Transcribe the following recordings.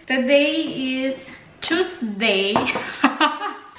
Today is Tuesday.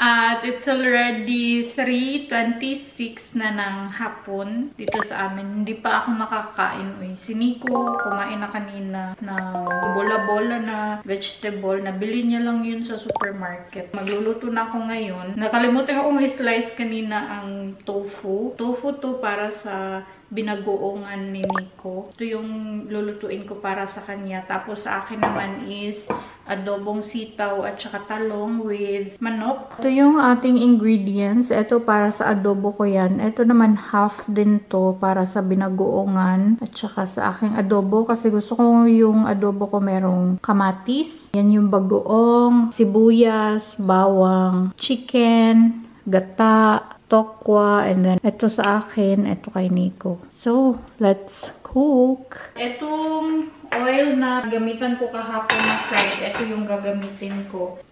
At it's already 3:26 na ng hapon dito sa amin. Hindi pa ako nakakain. Si Nico, kumain na kanina ng bola-bola na vegetable. Nabili niya lang yun sa supermarket. Magluluto na ako ngayon. Nakalimutan akong i-slice kanina ang tofu. Tofu to para sa binagoongan ni Nico. Ito yung lulutuin ko para sa kanya. Tapos sa akin naman is adobong sitaw at saka talong with manok. Ito yung ating ingredients. Ito para sa adobo ko yan. Ito naman half din to para sa binagoongan at saka sa aking adobo kasi gusto ko yung adobo ko merong kamatis. Yan yung bagoong, sibuyas, bawang, chicken, gata, tokwa, and then ito sa akin, ito kay Nico. So, let's cook. Itong oil na gamitan ko kahapon na fried, ito yung gagamitin ko.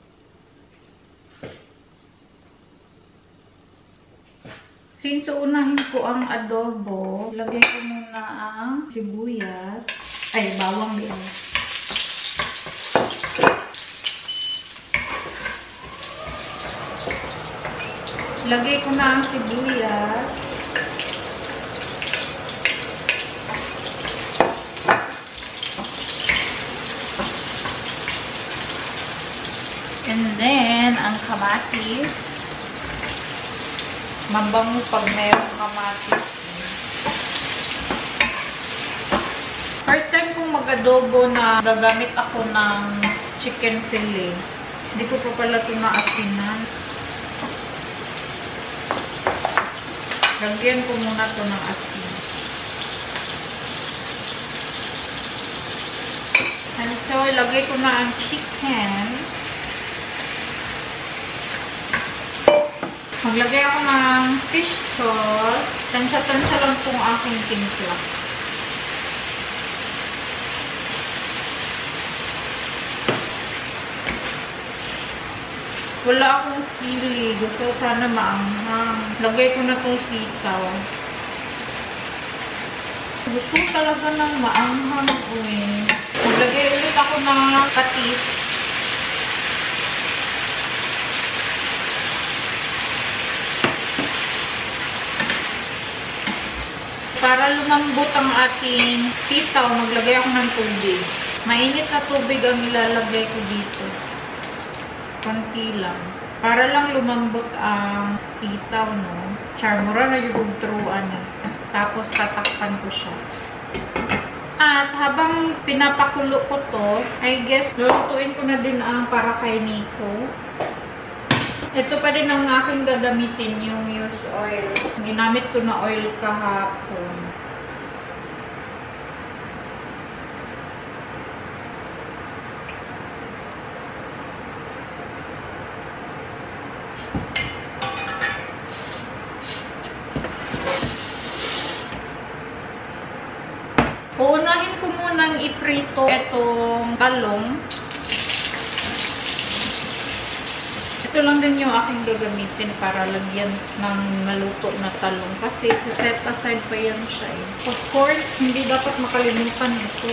Since unahin ko ang adobo, lagay ko muna ang sibuyas, ay bawang din. Lagay ko na ang sibuyas. And then, ang kamatis. Mabango pag mayroong kamatis. First time kong mag-adobo na gagamit ako ng chicken fillet. Hindi ko pa pala ito naasinan. Lagyan ko muna ito ng asin. And so, ilagay ko na ang chicken. Maglagay ako ng fish sauce. Tansya-tansya lang itong aking timpla. Wala akong sili. Gusto sana maanghang. Lagay ko na itong sitaw. Gusto talaga ng maanghang. Maglagay ulit ako ng patis. Para lumambot ang ating sitaw, maglagay ako ng tubig. Mainit na tubig ang ilalagay ko dito. Konti lang. Para lang lumambot ang sitaw, no? Charmura na yung turuan na. Tapos tatakpan ko siya. At habang pinapakulo ko to, I guess, lulutuin ko na din ang para kay Nico. Ito pa din ang aking gagamitin, yung used oil. Ginamit ko na oil kahapon. munang iprito itong talong. Ito lang din yung aking gagamitin para lagyan ng naluto na talong. Kasi set aside pa yan siya eh. Of course, hindi dapat makalimutan ito.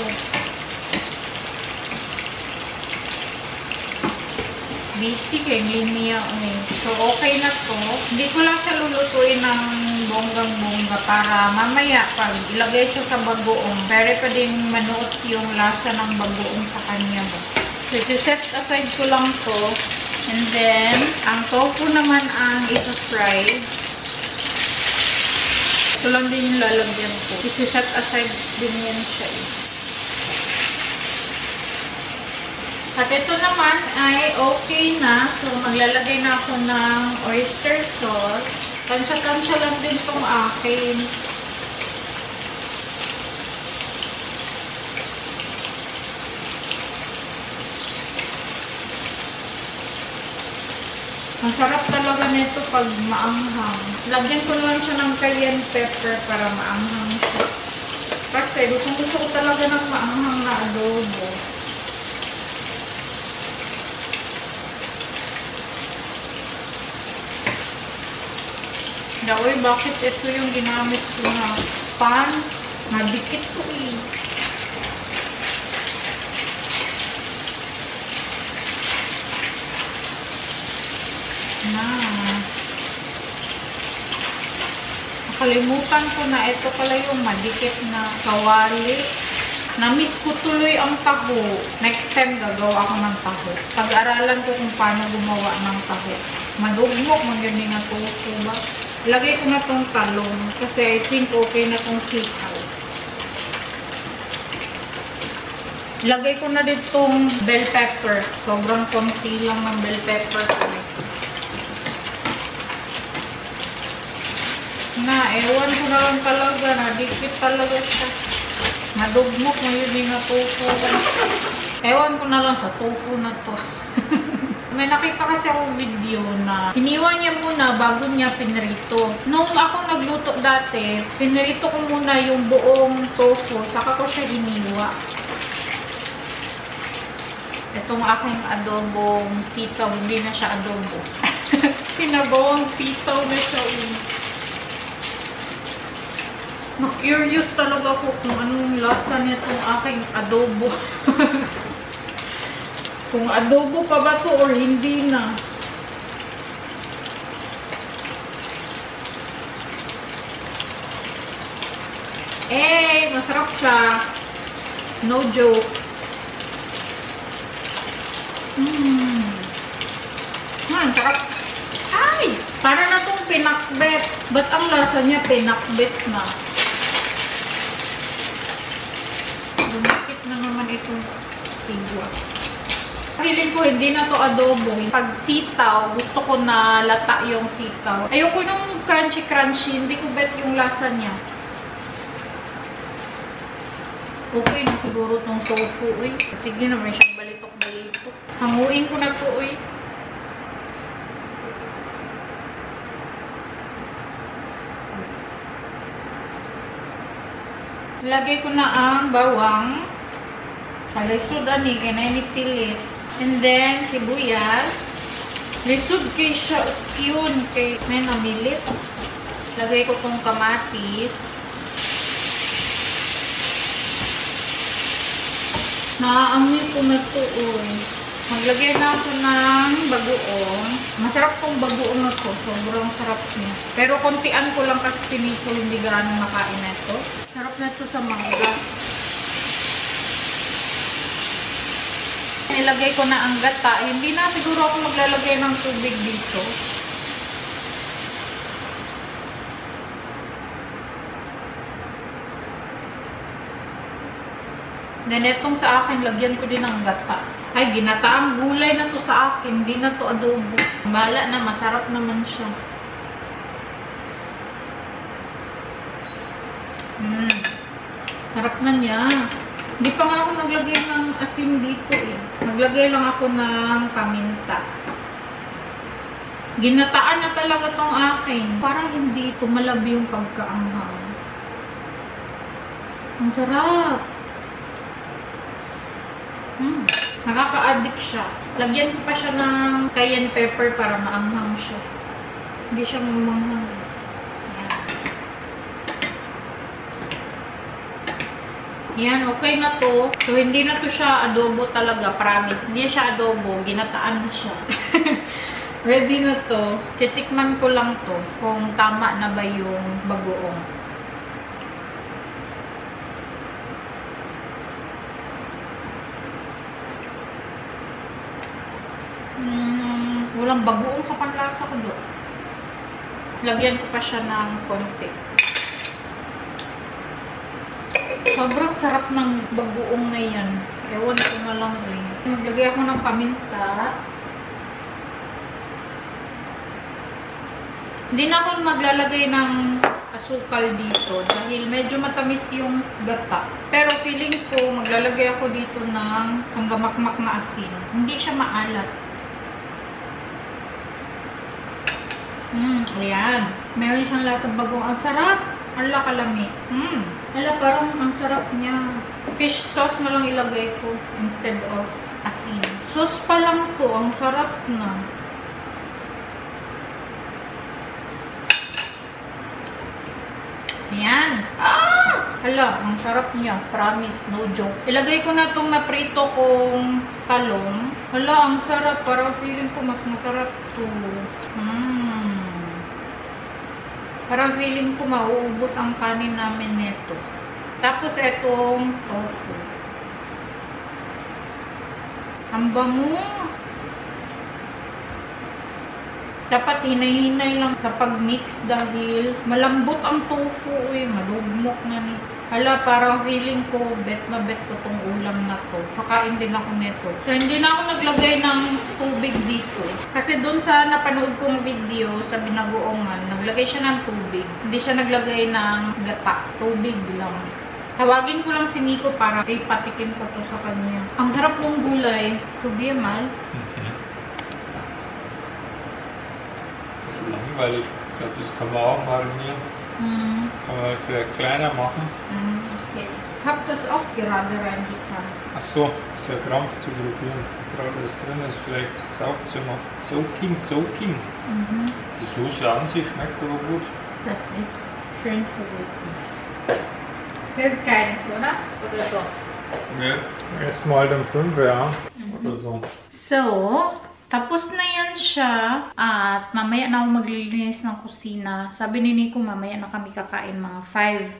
Busy kay linya eh. So, okay na to. Hindi ko lang siya lulutuin ng bonggang-bongga para mamaya pag ilagay siya sa bagoong, pwede pa din manuot yung lasa ng bagoong sa kanya ba. So, set aside ko lang to. And then, ang tofu naman ang ito-fry. Ito lang din yung lalagyan ko. Set aside din yan siya eh. At ito naman ay okay na. So, maglalagay na ako ng oyster sauce. Tansya-tansya lang din itong akin. Ang sarap talaga nito pag maanghang. Lagyan ko lang siya ng cayenne pepper para maanghang siya. Kasi gusto ko talaga ng maanghang na adobo. Daoy, bakit ito yung ginamit ko na pan? Madikit ko eh. Nakalimutan ko na ito pala yung madikit na kawali. Namiss ko tuloy ang taho. Next time gagawa ako ng taho. Pag-aralan ko kung paano gumawa ng taho. Madugmok, magaling na tofu ba? Lagay ko na tong talong kasi I think okay na tong sitaw. Lagay ko na ditong bell pepper. Sobrang konti lang ng bell pepper ko. Ewan ko na lang talaga. Nadikit talaga siya. Madugmok ngayon din na tofu. Ewan ko na lang sa tofu na to. May nakita kasi akong video na hiniwa niya muna bago niya pinrito. Nung ako nagluto dati, pinrito ko muna yung buong tofu, saka ko siya hiniwa. Itong aking adobong sitaw, hindi na siya adobo. Sinabawang sitaw na siya. Na-curious talaga ako kung anong lasa nitong aking adobo. Kung adobo pa ba to or hindi na. Eh, masarap siya. No joke. Sarap. Ay! Para na tong pinakbet. Ba't ang lasa niya pinakbet na? Dumakit na naman itong tigwa. Feeling ko hindi na to adobo. Pag sitaw, gusto ko na lata yung sitaw. Ayoko nung crunchy-crunchy. Hindi ko bet yung lasa niya. Okay na siguro tong tofu. Sige na, may siyang balitok-balitok. Hanguin ko na to. Lagay ko na ang bawang. Palisod ani, kaya na inipilit. And then, sibuyas. Lisod kay siya, yun, kay may namilit. Lagay ko tong kamatis. Naaamoy ko na to, Maglagay na ako ng bagoong. Masarap tong bagoong na to. Sobrang sarap niya. Pero kontian ko lang kasi pinito, hindi ganang makain na ito. Sarap na ito sa mangga. Nilagay ko na ang gata. Hindi na siguro ako maglalagay ng tubig dito. Then, itong sa akin, lagyan ko din ng gata. Ay, ginataang gulay na to sa akin. Hindi na to adobo. Bala na, masarap naman siya. Sarap na niya. Hindi pa nga ako naglagay ng asin dito Naglagay lang ako ng paminta. Ginataan na talaga tong akin. Para hindi tumalabi yung pagkaanghang. Ang sarap. Nakaka-addict siya. Lagyan ko pa siya ng cayenne pepper para maanghang siya. Hindi siya mamanghang. Yan, okay na to. So, hindi na to siya adobo talaga, promise. Hindi siya adobo, ginataan na siya. Ready na to. Titikman ko lang to kung tama na ba yung bagoong. Walang bagoong sa panlasa ko doon. Lagyan ko pa siya ng konti. Sobrang sarap ng bagoong na yan. Ewan ko na lang eh. Maglagay ako ng paminta. Hindi na ako maglalagay ng asukal dito dahil medyo matamis yung gata. Pero feeling ko maglalagay ako dito ng sanggamakmak na asin. Hindi siya maalat. Ayan. Meron siyang lasang bagoong. Ang sarap! Ala, kalami. Ala, parang ang sarap niya. Fish sauce na lang ilagay ko instead of asin. Sauce pa lang to. Ang sarap na. Ayan. Ala, ang sarap niya. Promise, no joke. Ilagay ko na itong naprito kong talong. Ala, ang sarap. Parang feeling ko mas masarap to. Parang feeling ko mauubos ang kanin namin neto. Tapos itong tofu. Ang bango. Dapat hinay-hinay lang sa pag-mix dahil malambot ang tofu. Uy, malugmok na ni. Hala, parang feeling ko bet na bet ko tong ulam na to. Kakain din ako neto. So, hindi na ako naglagay ng tubig dito. Kasi dun sa napanood kong video sa binagoongan, naglagay siya ng tubig. Hindi siya naglagay ng gata. Tubig lang. Tawagin ko lang si Nico para ipatikin ko to sa kanya. Ang sarap ng gulay. Tubi, Mal. Das ist langweilig. Ich glaube, das kann man auch marinieren. Kann man vielleicht kleiner machen. Okay. Ich habe das auch gerade reingetan. Ach so, ist ja Krampf zu probieren. Gerade was drin ist, vielleicht saugt zu machen. Soaking. Die Soße an sich schmeckt aber gut. Das ist schön zu wissen. Für keins, oder? Oder so? Ja, erstmal dann 5, ja. Oder so. So, tapos na yan siya. At mamaya na ako maglilinis ng kusina. Sabi ni Nico, mamaya na kami kakain mga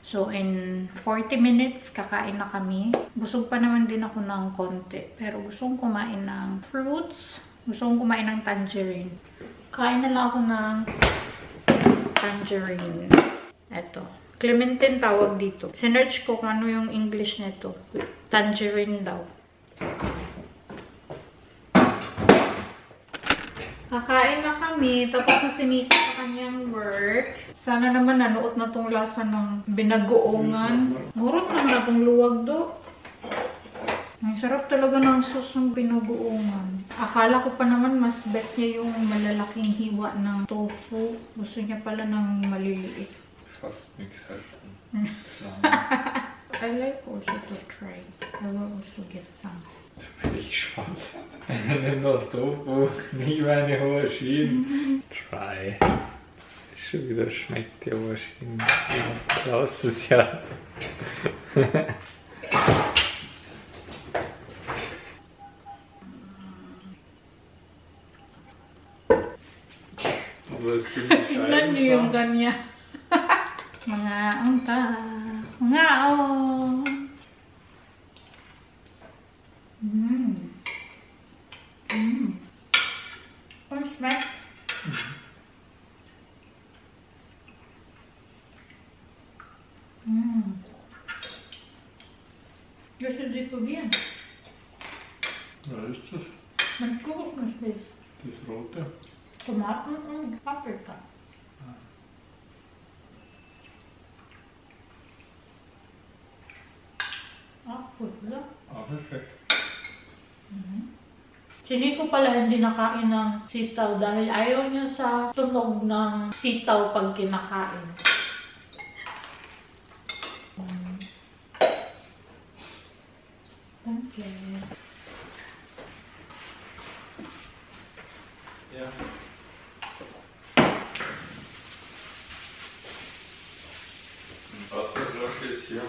5. So, in 40 minutes, kakain na kami. Busog pa naman din ako ng konti. Pero gusto kong kumain ng fruits. Gusto kong kumain ng tangerine. Kain na lang ako ng tangerine. Eto. Clementine tawag dito. Sinearch ko kung ano yung English nito. Tangerine daw. Kakain na kami. Tapos na si Nico sa kanyang work. Sana naman nanuot na tong lasa ng binagoongan. Murot naman na tong luwag do. Ang sarap talaga ng sauce ng binagoongan. Akala ko pa naman mas bet niya yung malalaking hiwa ng tofu. Gusto niya pala ng maliliit. Fast nichts halt. I like also to try. I will also get some. Da bin ich gespannt. Nimm doch Tofu, nicht meine Auberginen. Try. Schon wieder schmeckt die Auberginen. Du brauchst es ja. Aber es gibt die Tignan niyo yung kanya. Mga unta. Mga oh. Und schmeckt. Willst du sie probieren? Was ist das? Mein Kokosnuss ist. Das rote? Tomaten und Paprika. Ah, gut, oder? Ah, perfekt. Si Nico pala hindi nakain ng sitaw dahil ayaw niya sa tunog ng sitaw pag kinakain. Thank you. ja.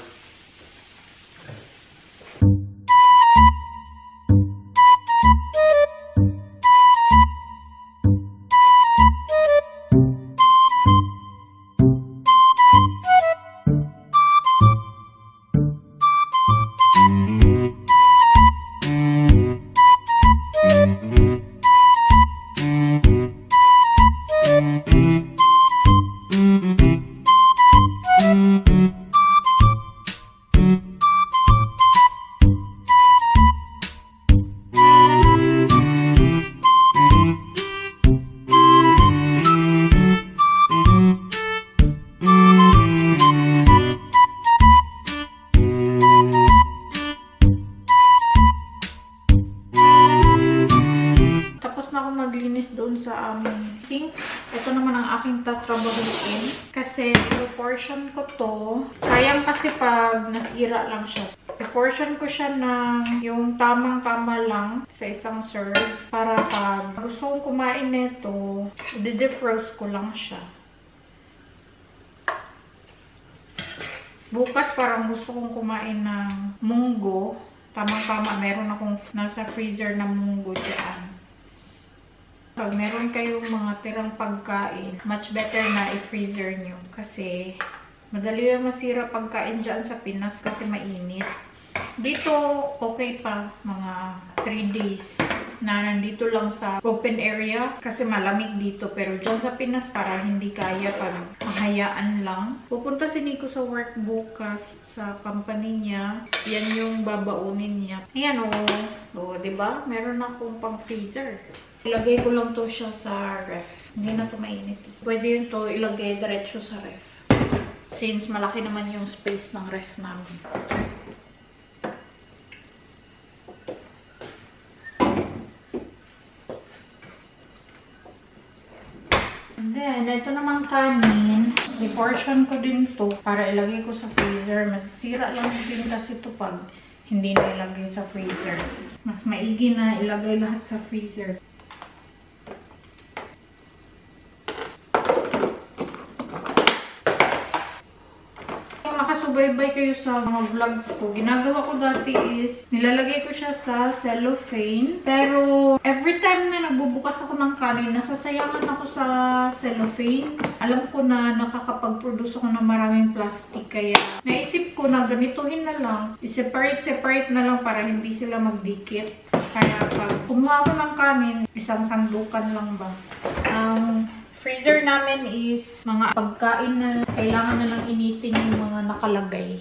Maglinis doon sa aming sink. Ito naman ang aking tatrabahuin. Kasi portion ko to. Sayang kasi pag nasira lang siya. I-portion ko siya ng yung tamang-tama lang sa isang serve. Para pag gusto kong kumain nito, i-defrost ko lang siya. Bukas parang gusto kong kumain ng munggo. Tamang-tama, meron akong nasa freezer na munggo dyan. Pag meron kayong mga tirang pagkain, much better na i-freezer nyo. Kasi madali lang masira pagkain dyan sa Pinas kasi mainit. Dito, okay pa. Mga 3 days na nandito lang sa open area. Kasi malamig dito. Pero dyan sa Pinas, parang hindi kaya pag mahayaan lang. Pupunta si Nico sa work bukas sa company niya. Yan yung babaunin niya. Ayan o. O, diba? Meron akong pang freezer. Ilagay ko lang to siya sa ref. Hindi na to mainit. Pwede yun to ilagay diretso sa ref. Since malaki naman yung space ng ref namin. And then, ito namang kanin. I-portion ko din to para ilagay ko sa freezer. Masisira lang din kasi to pag hindi na ilagay sa freezer. Mas maigi na ilagay lahat sa freezer. Subaybay kayo sa mga vlogs ko. Ginagawa ko dati is, nilalagay ko siya sa cellophane. Pero, every time na nagbubukas ako ng kanin, nasasayangan ako sa cellophane. Alam ko na nakakapag-produce ako ng maraming plastic. Kaya, naisip ko na ganituhin na lang. I-separate na lang para hindi sila magdikit. Kaya, pag kumuha ako ng kanin, isang sandukan lang ba? Freezer namin is mga pagkain na kailangan na lang initin yung mga nakalagay.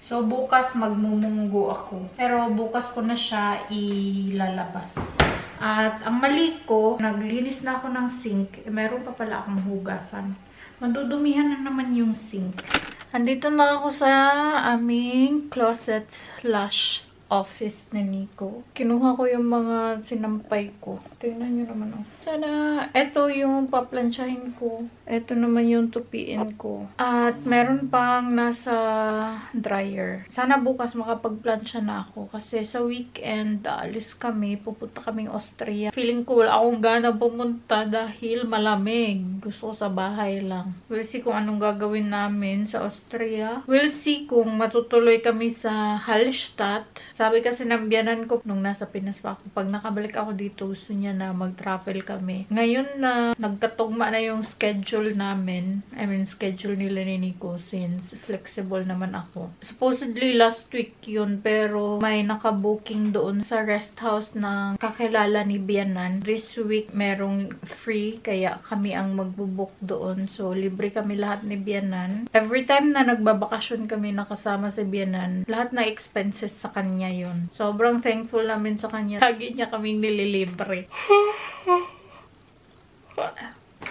So, bukas magmumunggo ako. Pero bukas ko na siya ilalabas. At ang mali ko, naglinis na ako ng sink. Meron pa pala akong hugasan. Madudumihan na naman yung sink. Andito na ako sa aming closet / office ni Nico. Kinuha ko yung mga sinampay ko. Tingnan nyo naman oh. Sana, ito yung paplansyahin ko. Ito naman yung tupiin ko. At meron pang nasa dryer. Sana bukas makapagplansya na ako. Kasi sa weekend, alis kami. Pupunta kaming Austria. Feeling ko wala akong gana pumunta dahil malamig. Gusto ko sa bahay lang. We'll see kung anong gagawin namin sa Austria. We'll see kung matutuloy kami sa Hallstatt. Sabi kasi ng biyanan ko nung nasa Pinas pa ako, pag nakabalik ako dito, gusto niya na mag-travel kami. Ngayon na nagkatugma na yung schedule namin, schedule nila ni Nico since flexible naman ako. Supposedly last week yun, pero may nakabooking doon sa rest house ng kakilala ni biyanan. This week merong free, kaya kami ang magbubook doon. So, libre kami lahat ni biyanan. Every time na nagbabakasyon kami nakasama si biyanan, lahat na expenses sa kanya yun. Sobrang thankful namin sa kanya. Lagi niya kaming nililibre.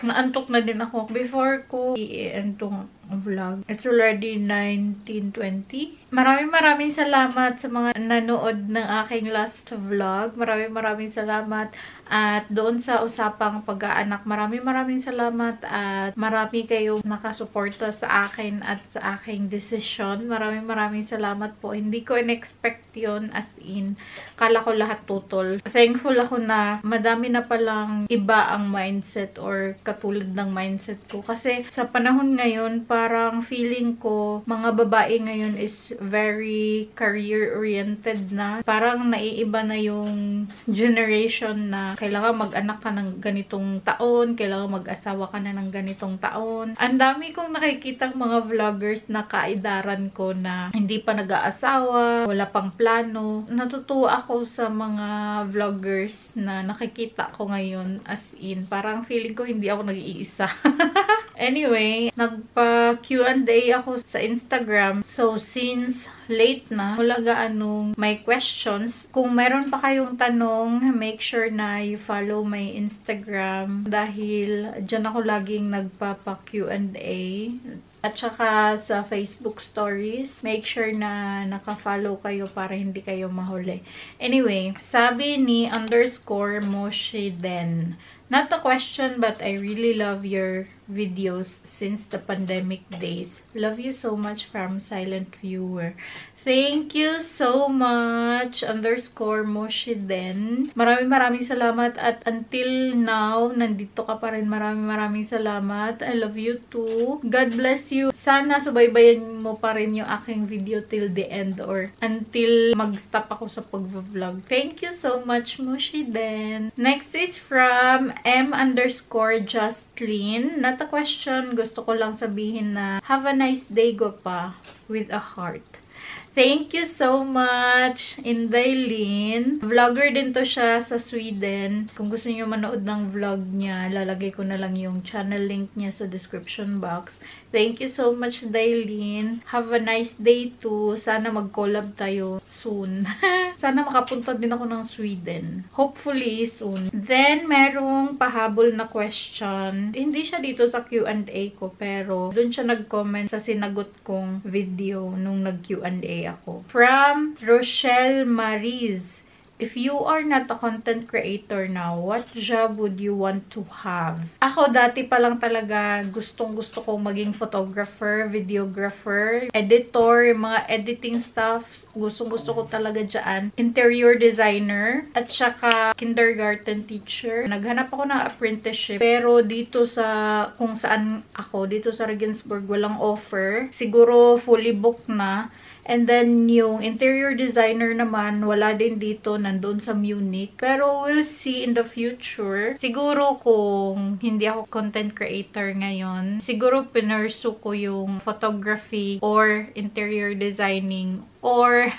Naantok na din ako. Before ko i-end tong vlog, it's already 19:20. Maraming salamat sa mga nanood ng aking last vlog. Maraming salamat. At doon sa usapang pag-aanak, maraming salamat at marami kayong nakasuporta sa akin at sa aking desisyon. Maraming salamat po. Hindi ko in-expect yun, as in, kala ko lahat tutol. Thankful ako na madami na palang iba ang mindset or katulad ng mindset ko. Kasi sa panahon ngayon, parang feeling ko, mga babae ngayon is very career-oriented na. Parang naiiba na yung generation na kailangan mag-anak ka ng ganitong taon, kailangan mag-asawa ka na ng ganitong taon. Ang dami kong nakikitang mga vloggers na kaedaran ko na hindi pa nag-aasawa, wala pang plano. Natutuwa ako sa mga vloggers na nakikita ko ngayon, as in, parang feeling ko hindi ako nag-iisa. Anyway, nagpa Q&A ako sa Instagram. So, since late na, wala gaanong may questions. Kung meron pa kayong tanong, make sure na you follow my Instagram dahil dyan ako laging nagpapa Q&A. At saka sa Facebook stories, make sure na naka-follow kayo para hindi kayo mahuli. Anyway, sabi ni _Moshiden, not a question, but I really love your videos since the pandemic days. Love you so much from Silent Viewer. Thank you so much, _Moshiden. Maraming salamat at until now, nandito ka pa rin. Maraming salamat. I love you too. God bless you. Sana subaybayan mo pa rin yung aking video till the end or until mag-stop ako sa pag-vlog. Thank you so much, Moshiden. Next is from M_Justlin. Not a question. Gusto ko lang sabihin na have a nice day, Gopa, with a heart. Thank you so much, Indaylin. Vlogger din to siya sa Sweden. Kung gusto niyo manood ng vlog niya, lalagay ko na lang yung channel link niya sa description box. Thank you so much, Daylin. Have a nice day too. Sana mag-collab tayo soon. Sana makapunta din ako ng Sweden. Hopefully soon. Then, merong pahabol na question. Hindi siya dito sa Q&A ko, pero dun siya nag-comment sa sinagot kong video nung nag-Q&A ako. From Rochelle Mariz. If you are not a content creator now, what job would you want to have? Ako dati pa lang talaga gustong-gusto kong maging photographer, videographer, editor, mga editing stuff. Gustong-gusto ko talaga dyan. Interior designer, at saka kindergarten teacher. Naghanap ako ng apprenticeship, pero dito sa kung saan ako, dito sa Regensburg, walang offer. Siguro fully booked na. And then, yung interior designer naman, wala din dito, nandun sa Munich. Pero we'll see in the future. Siguro kung hindi ako content creator ngayon, siguro pinursu ko yung photography or interior designing or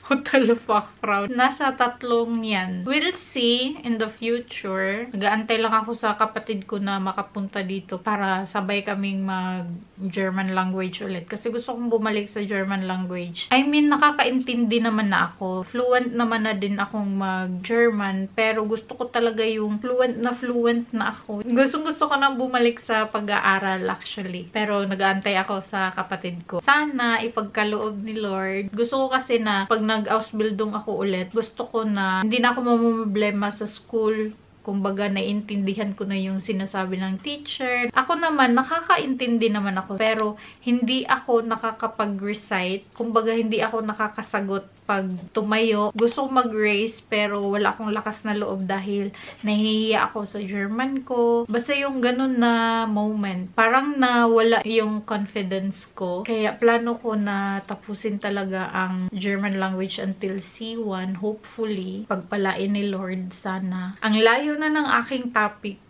hotel background. Nasa tatlong yan. We'll see in the future. Nag-aantay lang ako sa kapatid ko na makapunta dito para sabay kaming mag-German language ulit. Kasi gusto kong bumalik sa German language. I mean, nakakaintindi naman na ako. Fluent naman na din akong mag-German. Pero gusto ko talaga yung fluent na ako. Gusto ko nang bumalik sa pag-aaral actually. Pero nag-aantay ako sa kapatid ko. Sana ipagkaloob ni Lord. Gusto ko kasi na pag nag-Ausbildung ako ulit, gusto ko na hindi na ako mamumblema sa school. Kumbaga, naiintindihan ko na yung sinasabi ng teacher. Ako naman, nakakaintindi naman ako. Pero, hindi ako nakakapag-recite. Kumbaga, hindi ako nakakasagot pag tumayo. Gusto ko mag-race, pero wala akong lakas na loob dahil nahihiya ako sa German ko. Basta yung ganun na moment. Parang nawala yung confidence ko. Kaya, plano ko na tapusin talaga ang German language until C1. Hopefully, pagpalain ni Lord sana. Ang layo na ng aking topic.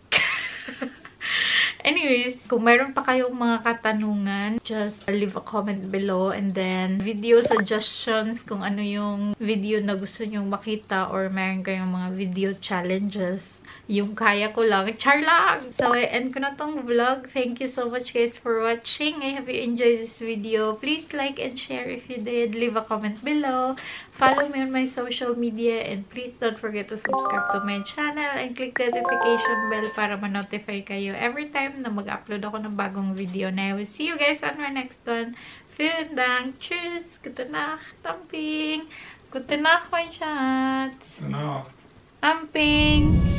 Anyways, kung mayroon pa kayong mga katanungan, just leave a comment below, and then video suggestions kung ano yung video na gusto nyong makita or mayroon kayong mga video challenges. Yung kaya ko lang. Char lang! So, I-end ko na tong vlog. Thank you so much guys for watching. I hope you enjoyed this video. Please like and share if you did. Leave a comment below. Follow me on my social media. And please don't forget to subscribe to my channel. And click the notification bell para ma-notify kayo every time na mag-upload ako ng bagong video. And I will see you guys on my next one. Vielen Dank. Tschüss. Gute Nacht. Amping. Gute Nacht, mein Schatz. Genau. Amping.